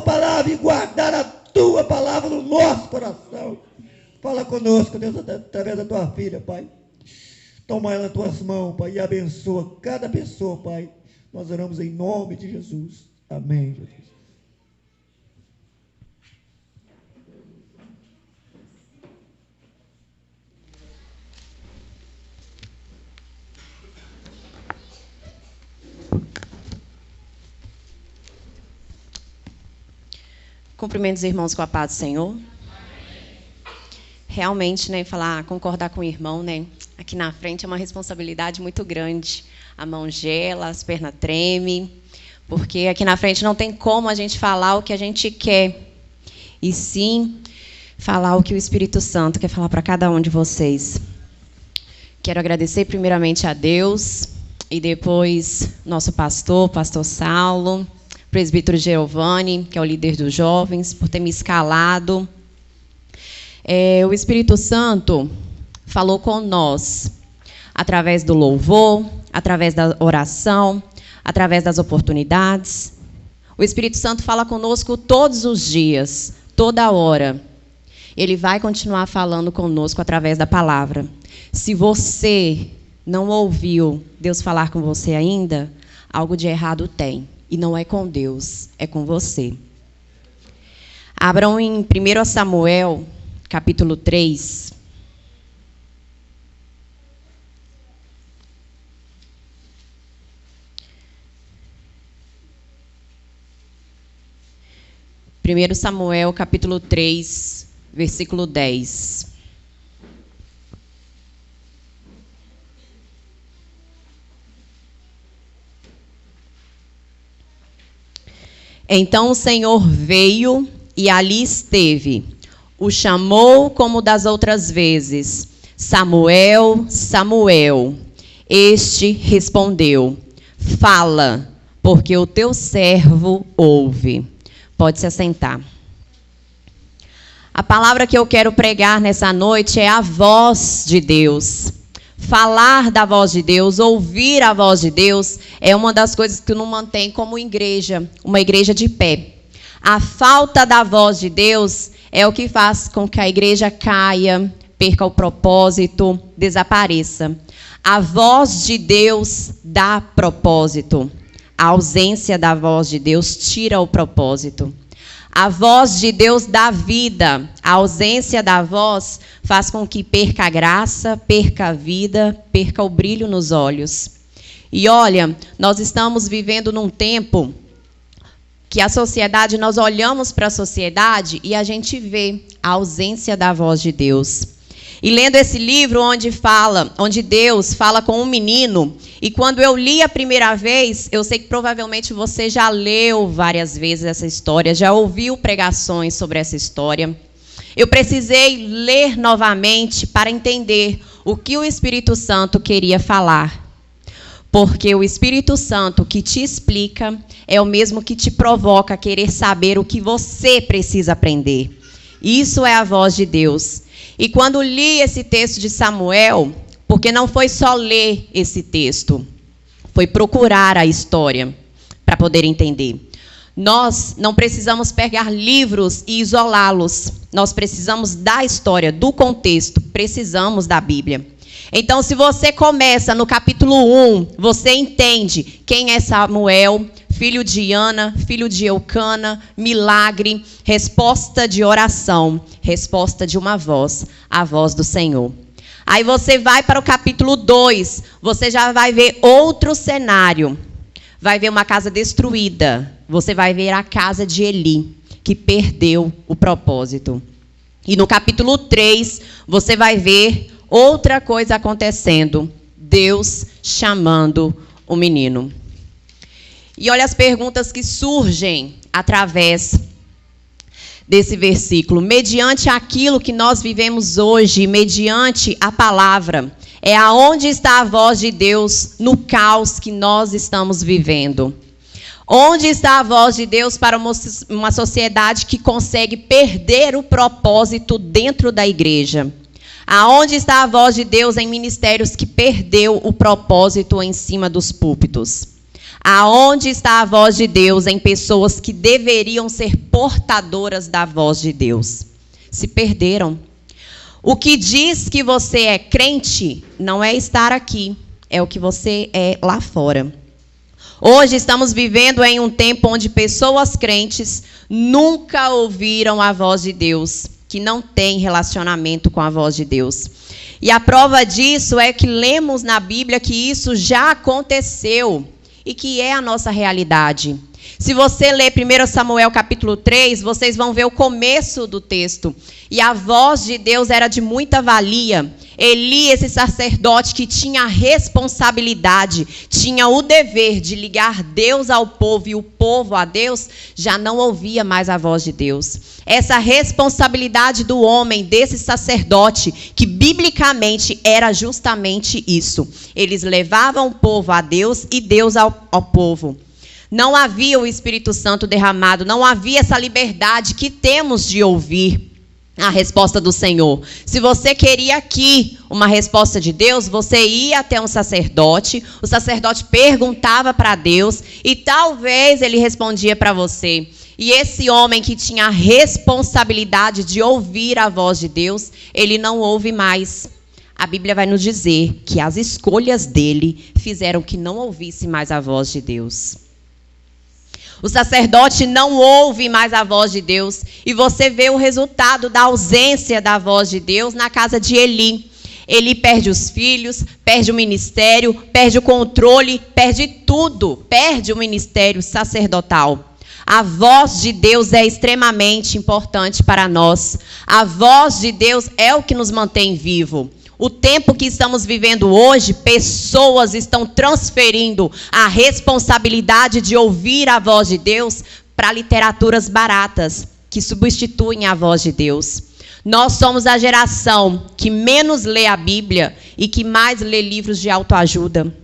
palavra e guardar a tua palavra no nosso coração. Fala conosco, Deus, através da tua filha, Pai. Toma ela nas tuas mãos, Pai, e abençoa cada pessoa, Pai. Nós oramos em nome de Jesus. Amém, Jesus. Cumprimento os irmãos com a paz do Senhor. Realmente, né, concordar com o irmão, né, aqui na frente é uma responsabilidade muito grande. A mão gela, as pernas tremem, porque aqui na frente não tem como a gente falar o que a gente quer, e sim falar o que o Espírito Santo quer falar para cada um de vocês. Quero agradecer primeiramente a Deus, e depois nosso pastor Saulo, presbítero Giovanni, que é o líder dos jovens, por ter me escalado. O Espírito Santo falou com nós através do louvor, através da oração, através das oportunidades. O Espírito Santo fala conosco todos os dias, toda hora. Ele vai continuar falando conosco através da palavra. Se você não ouviu Deus falar com você ainda, algo de errado tem. E não é com Deus, é com você. Abram em 1 Samuel, capítulo 3. Primeiro Samuel, capítulo 3, versículo 10. Então o Senhor veio e ali esteve. O chamou como das outras vezes. Samuel, Samuel. Este respondeu: fala, porque o teu servo ouve. Pode se assentar. A palavra que eu quero pregar nessa noite é a voz de Deus. Falar da voz de Deus, ouvir a voz de Deus, é uma das coisas que nos mantém como igreja, uma igreja de pé. A falta da voz de Deus é o que faz com que a igreja caia, perca o propósito, desapareça. A voz de Deus dá propósito. A ausência da voz de Deus tira o propósito. A voz de Deus dá vida. A ausência da voz faz com que perca a graça, perca a vida, perca o brilho nos olhos. E olha, nós estamos vivendo num tempo que a sociedade, nós olhamos para a sociedade e a gente vê a ausência da voz de Deus. E lendo esse livro onde Deus fala com um menino, e quando eu li a primeira vez, eu sei que provavelmente você já leu várias vezes essa história, já ouviu pregações sobre essa história. Eu precisei ler novamente para entender o que o Espírito Santo queria falar. Porque o Espírito Santo que te explica é o mesmo que te provoca a querer saber o que você precisa aprender. Isso é a voz de Deus. E quando li esse texto de Samuel, porque não foi só ler esse texto, foi procurar a história para poder entender. Nós não precisamos pegar livros e isolá-los. Nós precisamos da história, do contexto, precisamos da Bíblia. Então, se você começa no capítulo 1, você entende quem é Samuel, filho de Ana, filho de Eucana, milagre, resposta de oração, resposta de uma voz, a voz do Senhor. Aí você vai para o capítulo 2, você já vai ver outro cenário. Vai ver uma casa destruída, você vai ver a casa de Eli, que perdeu o propósito. E no capítulo 3, você vai ver outra coisa acontecendo, Deus chamando o menino. E olha as perguntas que surgem através desse versículo. Mediante aquilo que nós vivemos hoje, mediante a palavra, é aonde está a voz de Deus no caos que nós estamos vivendo. Onde está a voz de Deus para uma sociedade que consegue perder o propósito dentro da igreja? Aonde está a voz de Deus em ministérios que perdeu o propósito em cima dos púlpitos? Aonde está a voz de Deus em pessoas que deveriam ser portadoras da voz de Deus? Se perderam. O que diz que você é crente não é estar aqui, é o que você é lá fora. Hoje estamos vivendo em um tempo onde pessoas crentes nunca ouviram a voz de Deus, que não têm relacionamento com a voz de Deus. E a prova disso é que lemos na Bíblia que isso já aconteceu e que é a nossa realidade. Se você ler 1 Samuel capítulo 3, vocês vão ver o começo do texto. E a voz de Deus era de muita valia. Eli, esse sacerdote que tinha a responsabilidade, tinha o dever de ligar Deus ao povo e o povo a Deus, já não ouvia mais a voz de Deus. Essa responsabilidade do homem, desse sacerdote, que biblicamente era justamente isso. Eles levavam o povo a Deus e Deus ao povo. Não havia o Espírito Santo derramado, não havia essa liberdade que temos de ouvir a resposta do Senhor. Se você queria aqui uma resposta de Deus, você ia até um sacerdote, o sacerdote perguntava para Deus e talvez ele respondia para você. E esse homem que tinha a responsabilidade de ouvir a voz de Deus, ele não ouve mais. A Bíblia vai nos dizer que as escolhas dele fizeram que não ouvisse mais a voz de Deus. O sacerdote não ouve mais a voz de Deus. E você vê o resultado da ausência da voz de Deus na casa de Eli. Eli perde os filhos, perde o ministério, perde o controle, perde tudo. Perde o ministério sacerdotal. A voz de Deus é extremamente importante para nós. A voz de Deus é o que nos mantém vivo. O tempo que estamos vivendo hoje, pessoas estão transferindo a responsabilidade de ouvir a voz de Deus para literaturas baratas, que substituem a voz de Deus. Nós somos a geração que menos lê a Bíblia e que mais lê livros de autoajuda.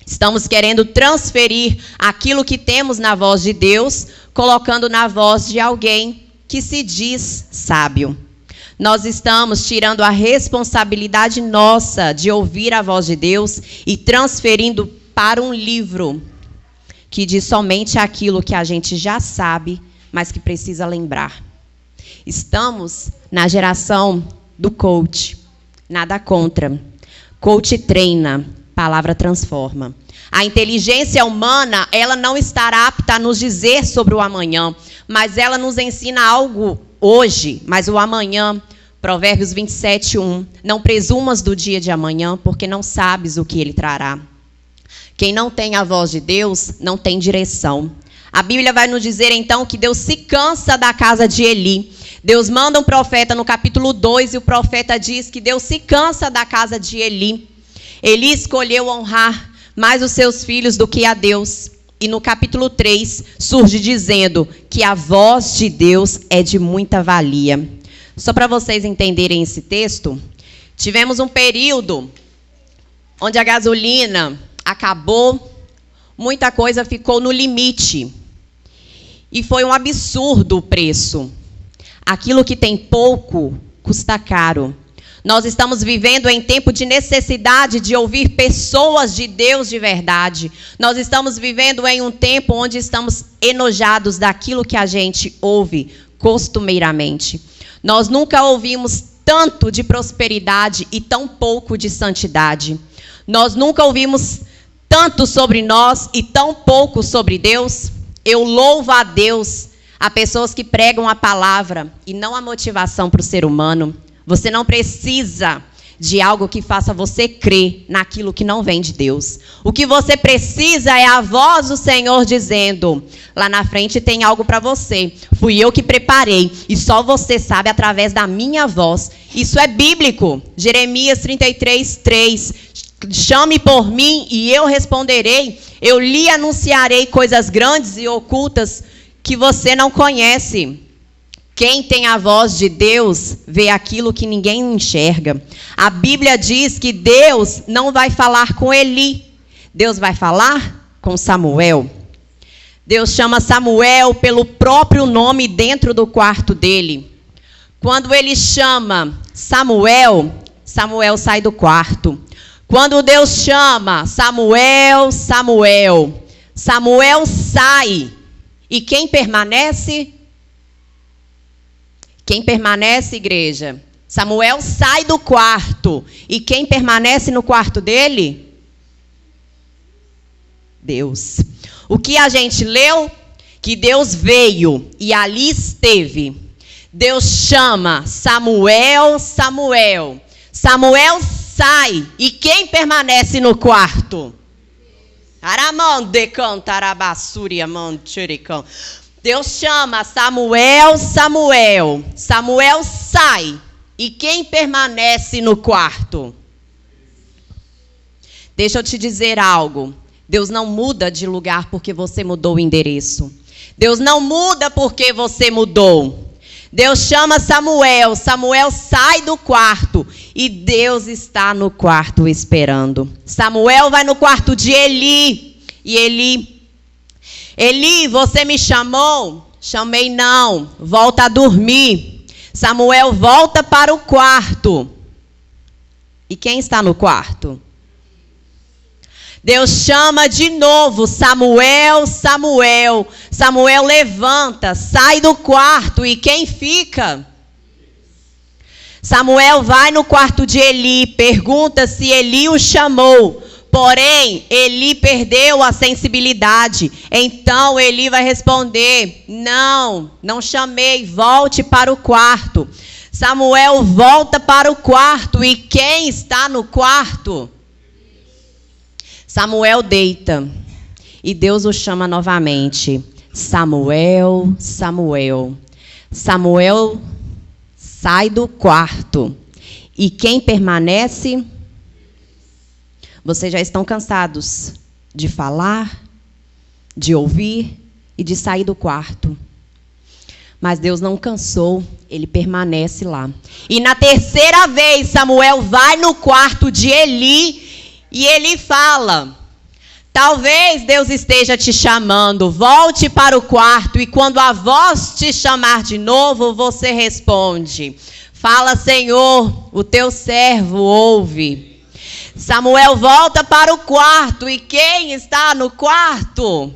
Estamos querendo transferir aquilo que temos na voz de Deus, colocando na voz de alguém que se diz sábio. Nós estamos tirando a responsabilidade nossa de ouvir a voz de Deus e transferindo para um livro que diz somente aquilo que a gente já sabe, mas que precisa lembrar. Estamos na geração do coach. Nada contra. Coach treina, palavra transforma. A inteligência humana, ela não está apta a nos dizer sobre o amanhã, mas ela nos ensina algo hoje, mas o amanhã. Provérbios 27:1. Não presumas do dia de amanhã, porque não sabes o que ele trará. Quem não tem a voz de Deus, não tem direção. A Bíblia vai nos dizer, então, que Deus se cansa da casa de Eli. Deus manda um profeta no capítulo 2, e o profeta diz que Deus se cansa da casa de Eli. Eli escolheu honrar mais os seus filhos do que a Deus. E no capítulo 3, surge dizendo que a voz de Deus é de muita valia. Só para vocês entenderem esse texto, tivemos um período onde a gasolina acabou, muita coisa ficou no limite. E foi um absurdo o preço. Aquilo que tem pouco custa caro. Nós estamos vivendo em tempo de necessidade de ouvir pessoas de Deus de verdade. Nós estamos vivendo em um tempo onde estamos enojados daquilo que a gente ouve costumeiramente. Nós nunca ouvimos tanto de prosperidade e tão pouco de santidade. Nós nunca ouvimos tanto sobre nós e tão pouco sobre Deus. Eu louvo a Deus, a pessoas que pregam a palavra e não a motivação para o ser humano. Você não precisa de algo que faça você crer naquilo que não vem de Deus. O que você precisa é a voz do Senhor dizendo, lá na frente tem algo para você. Fui eu que preparei e só você sabe através da minha voz. Isso é bíblico. Jeremias 33:3. Chame por mim e eu responderei. Eu lhe anunciarei coisas grandes e ocultas que você não conhece. Quem tem a voz de Deus vê aquilo que ninguém enxerga. A Bíblia diz que Deus não vai falar com Eli. Deus vai falar com Samuel. Deus chama Samuel pelo próprio nome dentro do quarto dele. Quando ele chama Samuel, Samuel sai do quarto. Quando Deus chama Samuel, Samuel, Samuel sai. E quem permanece? Quem permanece, igreja? Samuel sai do quarto. E quem permanece no quarto dele? Deus. O que a gente leu? Que Deus veio e ali esteve. Deus chama Samuel, Samuel. Samuel sai. E quem permanece no quarto? Deus chama Samuel, Samuel. Samuel sai. E quem permanece no quarto? Deixa eu te dizer algo. Deus não muda de lugar porque você mudou o endereço. Deus não muda porque você mudou. Deus chama Samuel. Samuel sai do quarto. E Deus está no quarto esperando. Samuel vai no quarto de Eli. E Eli, você me chamou? Chamei não. Volta a dormir. Samuel volta para o quarto. E quem está no quarto? Deus chama de novo, Samuel, Samuel. Samuel levanta, sai do quarto. E quem fica? Samuel vai no quarto de Eli, pergunta se Eli o chamou. Porém, Eli perdeu a sensibilidade. Então Eli vai responder: não chamei, volte para o quarto. Samuel volta para o quarto. E quem está no quarto? Samuel deita. E Deus o chama novamente. Samuel, Samuel. Samuel sai do quarto. E quem permanece? Vocês já estão cansados de falar, de ouvir e de sair do quarto. Mas Deus não cansou, ele permanece lá. E na terceira vez, Samuel vai no quarto de Eli e ele fala: talvez Deus esteja te chamando, volte para o quarto. E quando a voz te chamar de novo, você responde: fala, Senhor, o teu servo ouve. Samuel volta para o quarto. E quem está no quarto?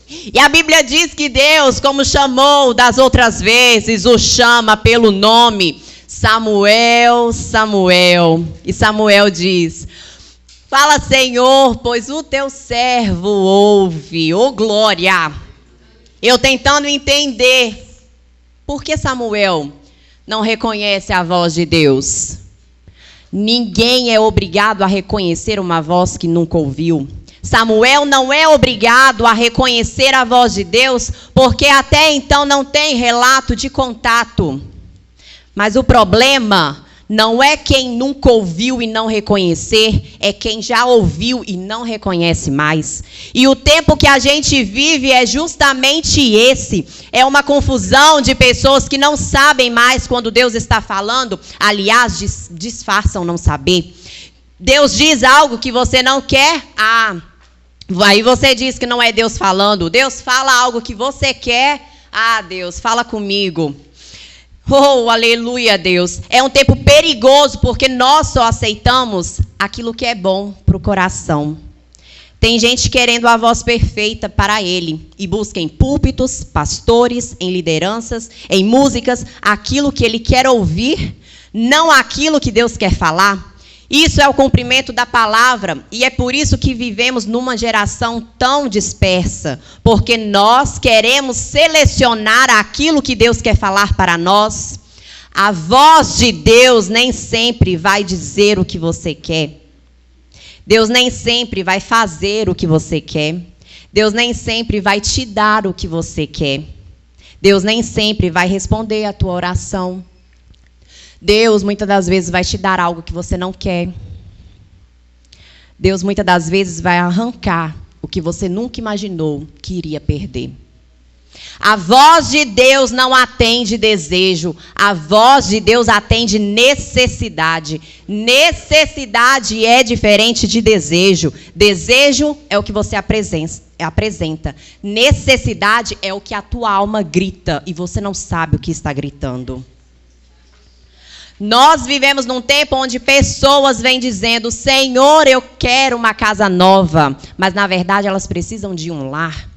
E a Bíblia diz que Deus, como chamou das outras vezes, o chama pelo nome: Samuel, Samuel. E Samuel diz: fala, Senhor, pois o teu servo ouve. Ô, glória! Eu tentando entender por que Samuel não reconhece a voz de Deus. Ninguém é obrigado a reconhecer uma voz que nunca ouviu. Samuel não é obrigado a reconhecer a voz de Deus, porque até então não tem relato de contato. Mas o problema não é quem nunca ouviu e não reconhecer, é quem já ouviu e não reconhece mais. E o tempo que a gente vive é justamente esse. É uma confusão de pessoas que não sabem mais quando Deus está falando. Aliás, disfarçam não saber. Deus diz algo que você não quer. Aí você diz que não é Deus falando. Deus fala algo que você quer. Deus, fala comigo. Oh, aleluia, Deus. É um tempo perigoso porque nós só aceitamos aquilo que é bom para o coração. Tem gente querendo a voz perfeita para ele e busca em púlpitos, pastores, em lideranças, em músicas, aquilo que ele quer ouvir, não aquilo que Deus quer falar. Isso é o cumprimento da palavra e é por isso que vivemos numa geração tão dispersa, porque nós queremos selecionar aquilo que Deus quer falar para nós. A voz de Deus nem sempre vai dizer o que você quer. Deus nem sempre vai fazer o que você quer. Deus nem sempre vai te dar o que você quer. Deus nem sempre vai responder a tua oração. Deus, muitas das vezes, vai te dar algo que você não quer. Deus, muitas das vezes, vai arrancar o que você nunca imaginou que iria perder. A voz de Deus não atende desejo. A voz de Deus atende necessidade. Necessidade é diferente de desejo. Desejo é o que você apresenta. Necessidade é o que a tua alma grita e você não sabe o que está gritando. Nós vivemos num tempo onde pessoas vêm dizendo: Senhor, eu quero uma casa nova. Mas, na verdade, elas precisam de um lar.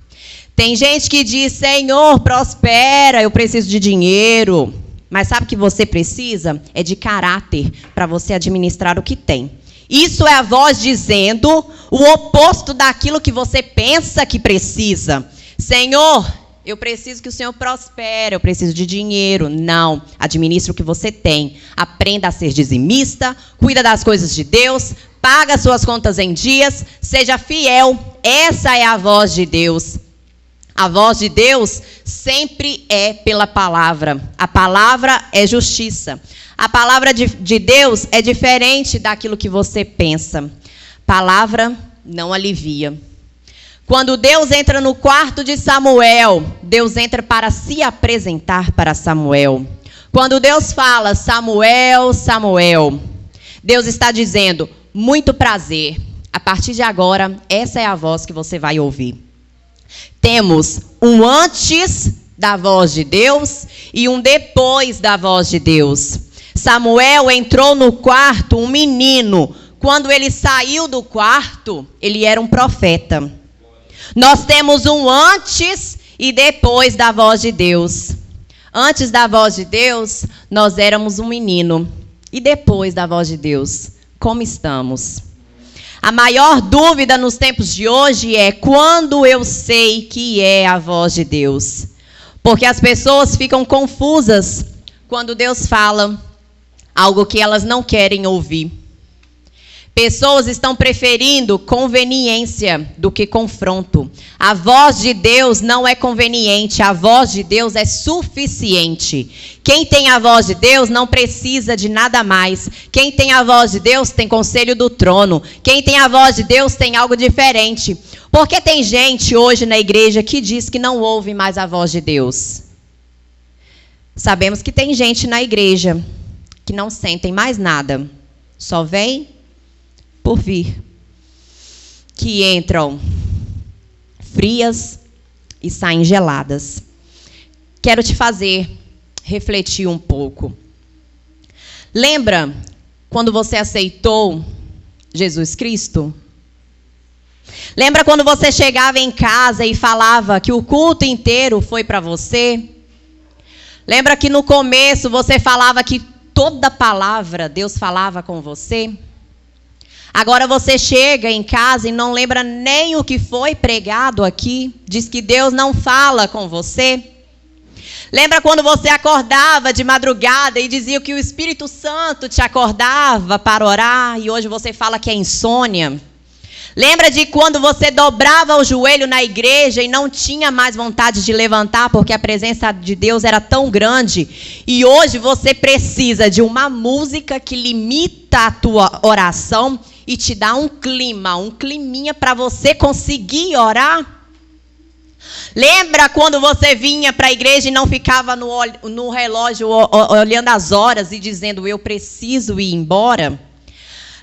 Tem gente que diz: Senhor, prospera, eu preciso de dinheiro. Mas sabe o que você precisa? É de caráter para você administrar o que tem. Isso é a voz dizendo o oposto daquilo que você pensa que precisa. Senhor, eu preciso que o Senhor prospere, eu preciso de dinheiro. Não, administre o que você tem. Aprenda a ser dizimista, cuida das coisas de Deus, paga suas contas em dias, seja fiel. Essa é a voz de Deus. A voz de Deus sempre é pela palavra. A palavra é justiça. A palavra de Deus é diferente daquilo que você pensa. Palavra não alivia. Quando Deus entra no quarto de Samuel, Deus entra para se apresentar para Samuel. Quando Deus fala: Samuel, Samuel, Deus está dizendo: muito prazer. A partir de agora, essa é a voz que você vai ouvir. Temos um antes da voz de Deus e um depois da voz de Deus. Samuel entrou no quarto, um menino. Quando ele saiu do quarto, ele era um profeta. Nós temos um antes e depois da voz de Deus. Antes da voz de Deus, nós éramos um menino. E depois da voz de Deus, como estamos? A maior dúvida nos tempos de hoje é: quando eu sei que é a voz de Deus? Porque as pessoas ficam confusas quando Deus fala algo que elas não querem ouvir. Pessoas estão preferindo conveniência do que confronto. A voz de Deus não é conveniente, a voz de Deus é suficiente. Quem tem a voz de Deus não precisa de nada mais. Quem tem a voz de Deus tem conselho do trono. Quem tem a voz de Deus tem algo diferente. Porque tem gente hoje na igreja que diz que não ouve mais a voz de Deus. Sabemos que tem gente na igreja que não sentem mais nada. Só vem por vir, que entram frias e saem geladas. Quero te fazer refletir um pouco. Lembra quando você aceitou Jesus Cristo? Lembra quando você chegava em casa e falava que o culto inteiro foi para você? Lembra que no começo você falava que toda palavra Deus falava com você? Agora você chega em casa e não lembra nem o que foi pregado aqui. Diz que Deus não fala com você. Lembra quando você acordava de madrugada e dizia que o Espírito Santo te acordava para orar e hoje você fala que é insônia? Lembra de quando você dobrava o joelho na igreja e não tinha mais vontade de levantar porque a presença de Deus era tão grande? E hoje você precisa de uma música que limita a tua oração e te dá um climinha para você conseguir orar? Lembra quando você vinha para a igreja e não ficava no relógio olhando as horas e dizendo: eu preciso ir embora?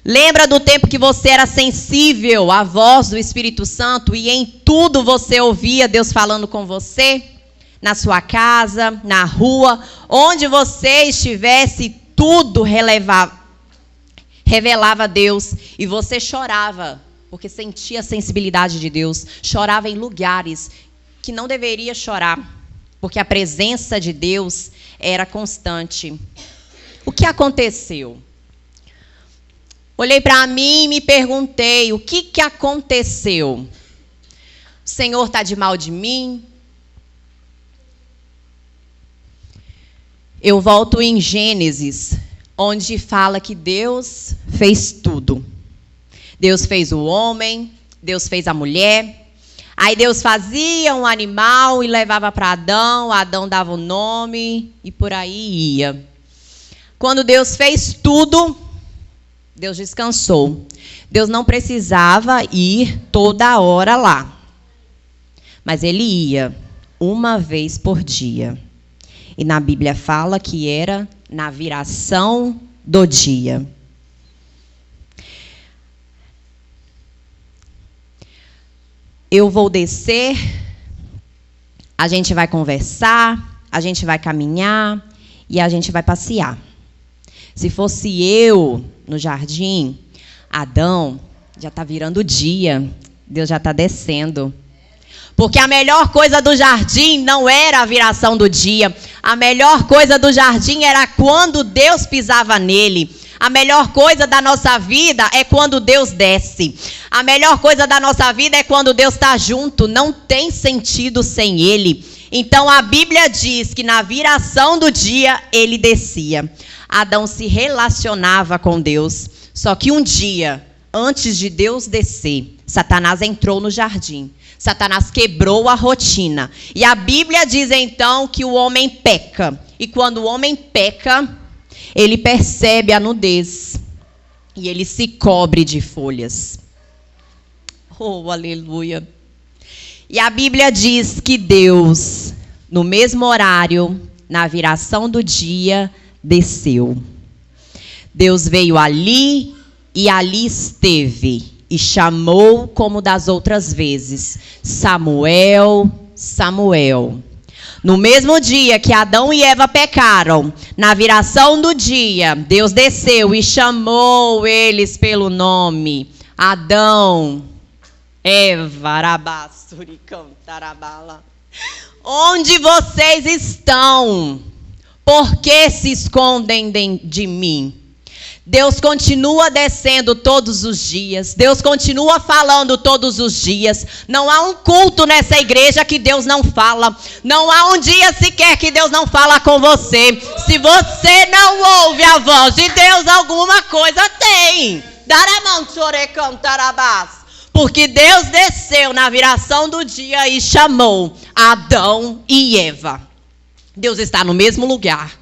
Lembra do tempo que você era sensível à voz do Espírito Santo e em tudo você ouvia Deus falando com você? Na sua casa, na rua, onde você estivesse, tudo revelava Deus e você chorava, porque sentia a sensibilidade de Deus. Chorava em lugares que não deveria chorar, porque a presença de Deus era constante. O que aconteceu? Olhei para mim e me perguntei: o que aconteceu? O Senhor está de mal de mim? Eu volto em Gênesis, onde fala que Deus fez tudo. Deus fez o homem, Deus fez a mulher. Aí Deus fazia um animal e levava para Adão, Adão dava o nome e por aí ia. Quando Deus fez tudo, Deus descansou. Deus não precisava ir toda hora lá. Mas ele ia uma vez por dia. E na Bíblia fala que era na viração do dia. Eu vou descer, a gente vai conversar, a gente vai caminhar e a gente vai passear. Se fosse eu no jardim, Adão já está virando dia, Deus já está descendo. Porque a melhor coisa do jardim não era a viração do dia. A melhor coisa do jardim era quando Deus pisava nele. A melhor coisa da nossa vida é quando Deus desce. A melhor coisa da nossa vida é quando Deus está junto. Não tem sentido sem Ele. Então a Bíblia diz que na viração do dia ele descia. Adão se relacionava com Deus. Só que um dia, antes de Deus descer, Satanás entrou no jardim. Satanás quebrou a rotina. E a Bíblia diz então que o homem peca. E quando o homem peca, ele percebe a nudez. E ele se cobre de folhas. Oh, aleluia. E a Bíblia diz que Deus, no mesmo horário, na viração do dia, desceu. Deus veio ali e ali esteve. E chamou como das outras vezes, Samuel, Samuel. No mesmo dia que Adão e Eva pecaram, na viração do dia, Deus desceu e chamou eles pelo nome. Adão, Eva, Arabassuricam, Tarabala. Onde vocês estão? Por que se escondem de mim? Deus continua descendo todos os dias. Deus continua falando todos os dias. Não há um culto nessa igreja que Deus não fala. Não há um dia sequer que Deus não fala com você. Se você não ouve a voz de Deus, alguma coisa tem. Porque Deus desceu na viração do dia e chamou Adão e Eva. Deus está no mesmo lugar.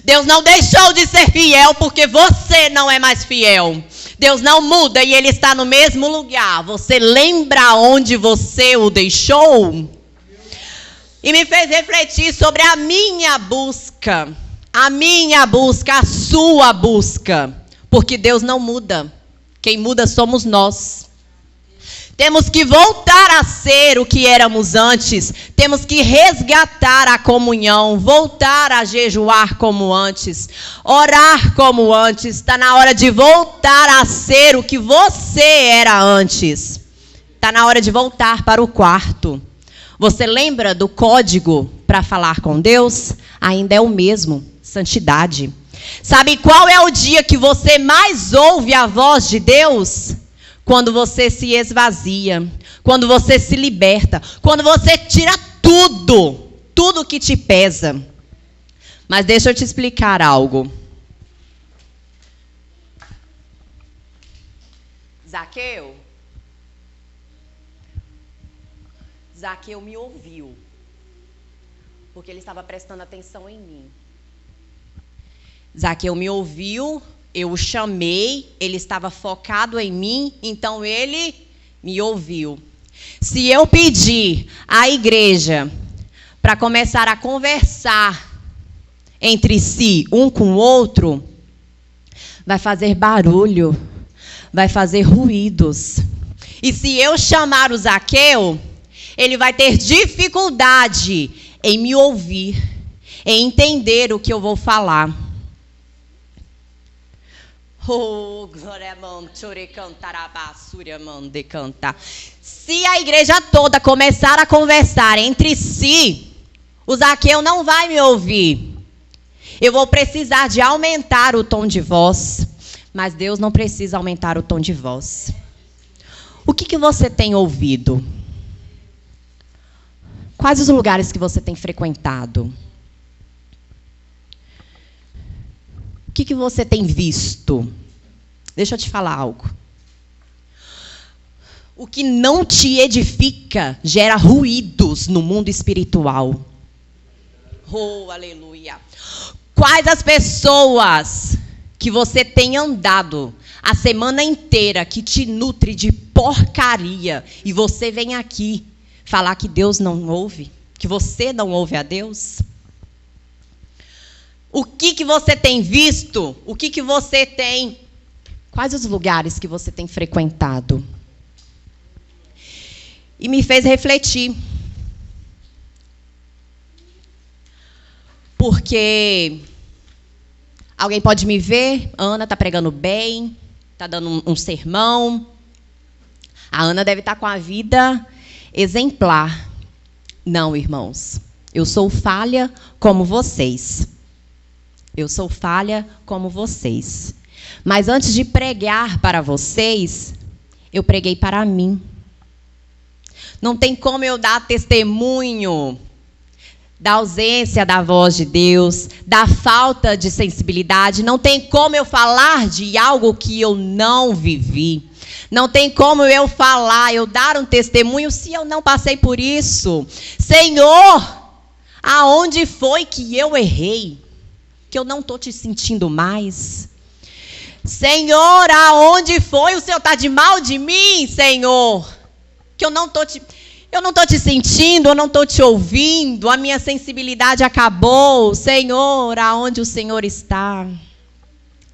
Deus não deixou de ser fiel porque você não é mais fiel. Deus não muda e Ele está no mesmo lugar. Você lembra onde você o deixou? E me fez refletir sobre a minha busca. A minha busca, a sua busca. Porque Deus não muda. Quem muda somos nós. Temos que voltar a ser o que éramos antes. Temos que resgatar a comunhão. Voltar a jejuar como antes. Orar como antes. Está na hora de voltar a ser o que você era antes. Está na hora de voltar para o quarto. Você lembra do código para falar com Deus? Ainda é o mesmo. Santidade. Sabe qual é o dia que você mais ouve a voz de Deus? Quando você se esvazia, quando você se liberta, quando você tira tudo que te pesa. Mas deixa eu te explicar algo. Zaqueu me ouviu, porque ele estava prestando atenção em mim. Zaqueu me ouviu. Eu o chamei, ele estava focado em mim, então ele me ouviu. Se eu pedir à igreja para começar a conversar entre si, um com o outro, vai fazer barulho, vai fazer ruídos. E se eu chamar o Zaqueu, ele vai ter dificuldade em me ouvir, em entender o que eu vou falar. Oh, glória a Se a igreja toda começar a conversar entre si, o Zaqueu não vai me ouvir. Eu vou precisar de aumentar o tom de voz, mas Deus não precisa aumentar o tom de voz. O que você tem ouvido? Quais os lugares que você tem frequentado? O que você tem visto? Deixa eu te falar algo. O que não te edifica gera ruídos no mundo espiritual. Oh, aleluia. Quais as pessoas que você tem andado a semana inteira que te nutre de porcaria e você vem aqui falar que Deus não ouve? Que você não ouve a Deus? O que você tem visto? O que você tem... Quais os lugares que você tem frequentado? E me fez refletir. Porque Alguém pode me ver? Ana está pregando bem, está dando um sermão. A Ana deve estar com a vida exemplar. Não, irmãos. Eu sou falha como vocês. Eu sou falha como vocês. Mas antes de pregar para vocês, eu preguei para mim. Não tem como eu dar testemunho da ausência da voz de Deus, da falta de sensibilidade. Não tem como eu falar de algo que eu não vivi. Não tem como eu falar, eu dar um testemunho se eu não passei por isso. Senhor, aonde foi que eu errei? Que eu não estou te sentindo mais. Senhor, aonde foi? O Senhor está de mal de mim, Senhor? Que eu não estou te sentindo, eu não estou te ouvindo, a minha sensibilidade acabou. Senhor, aonde o Senhor está?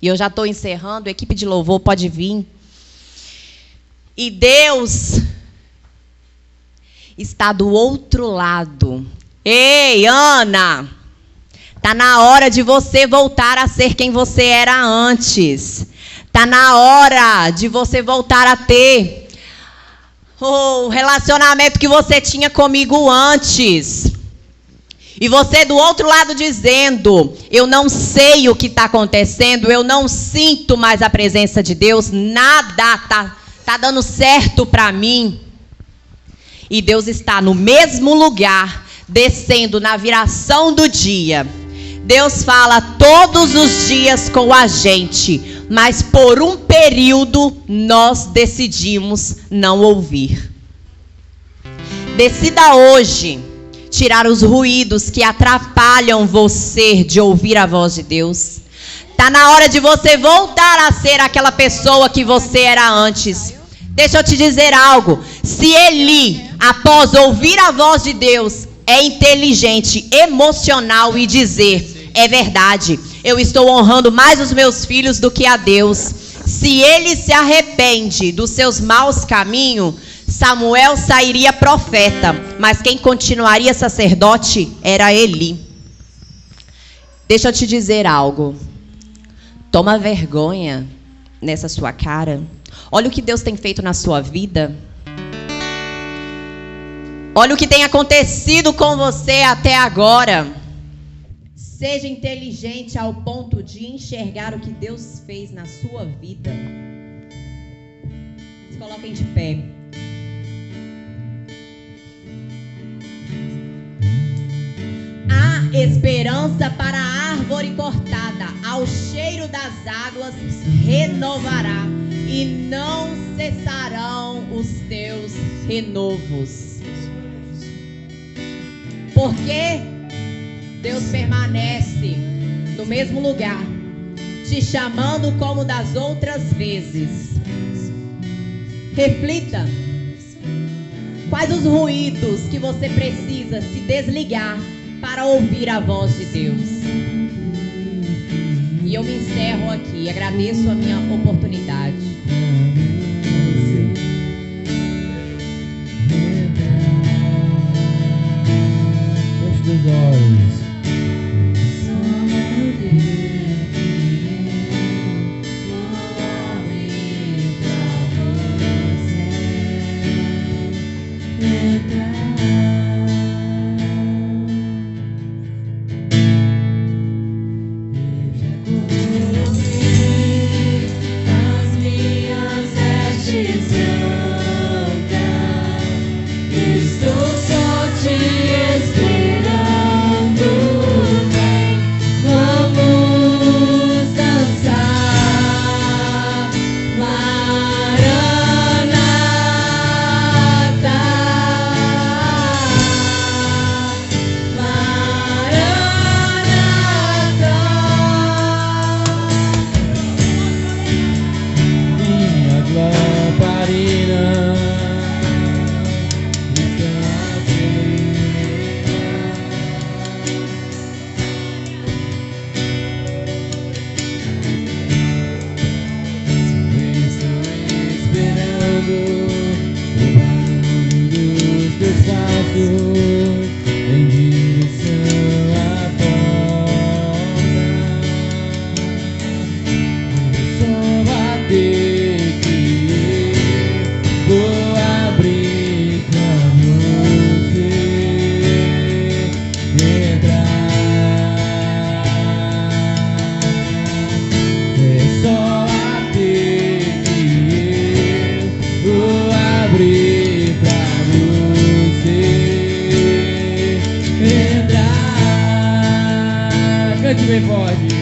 E eu já estou encerrando, a equipe de louvor pode vir. E Deus está do outro lado. Ei, Ana, está na hora de você voltar a ser quem você era antes. Está na hora de você voltar a ter o relacionamento que você tinha comigo antes. E você do outro lado dizendo, eu não sei o que está acontecendo, eu não sinto mais a presença de Deus, nada está dando certo para mim. E Deus está no mesmo lugar, descendo na viração do dia. Deus fala todos os dias com a gente, mas por um período nós decidimos não ouvir. Decida hoje tirar os ruídos que atrapalham você de ouvir a voz de Deus. Está na hora de você voltar a ser aquela pessoa que você era antes. Deixa eu te dizer algo. Se Eli, após ouvir a voz de Deus, é inteligente, emocional e dizer, é verdade, eu estou honrando mais os meus filhos do que a Deus. Se ele se arrepende dos seus maus caminhos, Samuel sairia profeta, mas quem continuaria sacerdote era Eli. Deixa eu te dizer algo. Toma vergonha nessa sua cara. Olha o que Deus tem feito na sua vida. Olha o que tem acontecido com você até agora. Seja inteligente ao ponto de enxergar o que Deus fez na sua vida. Se coloquem de pé. Há esperança para a árvore cortada, ao cheiro das águas renovará, e não cessarão os teus renovos. Porque Deus permanece no mesmo lugar, te chamando como das outras vezes. Reflita. Quais os ruídos que você precisa se desligar para ouvir a voz de Deus? E eu me encerro aqui. Agradeço a minha oportunidade. Feche os olhos. Estou só te esperando. bem forte.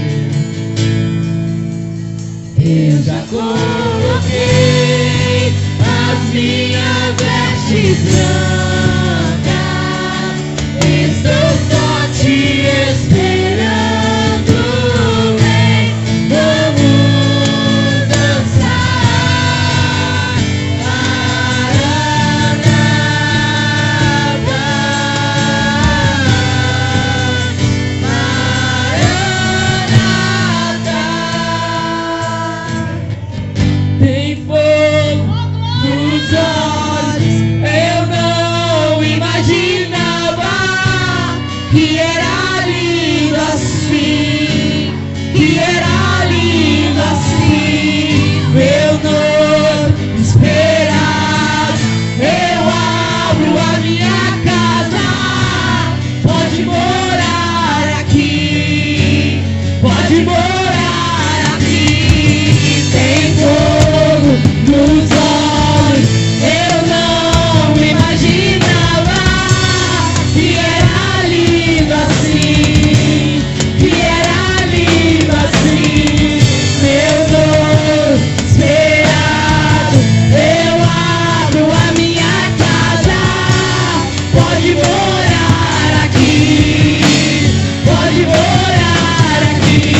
Eu já coloquei as minhas vestes brancas, estou só te esperando, vem, vamos dançar. Maranata, tem fogo nos olhos, eu não imaginava que era lindo assim, que era lindo assim. Meu noivo esperado, eu abro a minha casa, pode morar aqui, pode morar aqui. Tem fogo nos olhos, eu não imaginava que era lindo assim, que era lindo assim. Meu noivo esperado, eu abro a minha casa, pode morar aqui, pode morar aqui.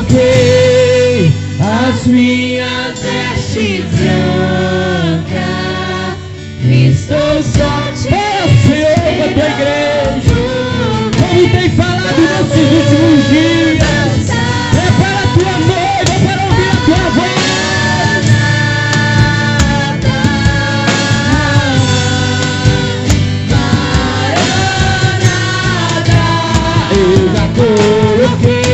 Coloquei as minhas vestes brancas, estou só te esperando, a tua igreja, como tem falado nesses últimos dias. Prepara a tua noiva para ouvir a tua voz. Eu já coloquei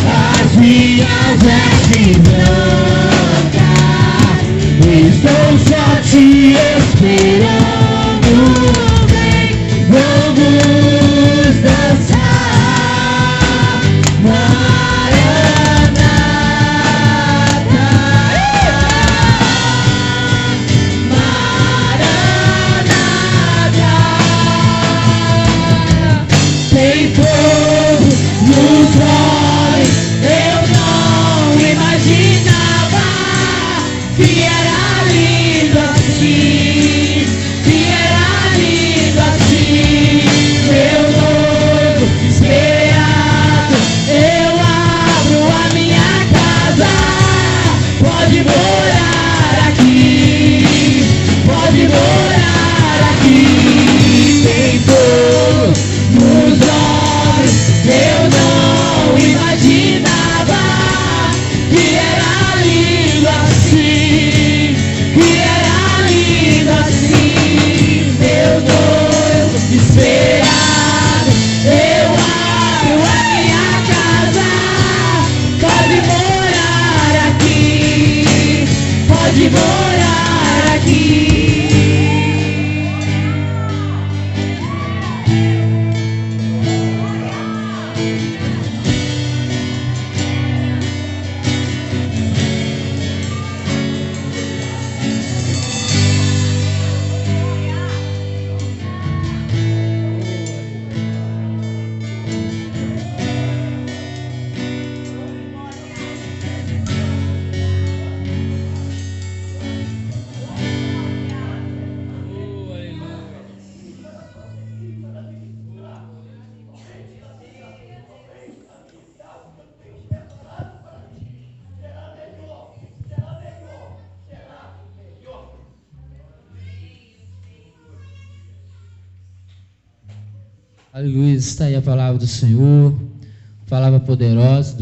as minhas vestes brancas, estou só te esperando, vem, vamos dançar. Maranata, Maranata. Tem fogo nos olhos, eu não imaginava que era lindo assim, que era lindo assim. Meu noivo esperado, eu abro a minha casa, pode morar aqui, pode morar aqui. Tem fogo nos olhos, eu não imaginava que era lindo assim, que era lindo assim. Meu noivo esperado, eu abro a minha casa, pode morar aqui, pode morar aqui. Aleluia, está aí a palavra do Senhor, palavra poderosa.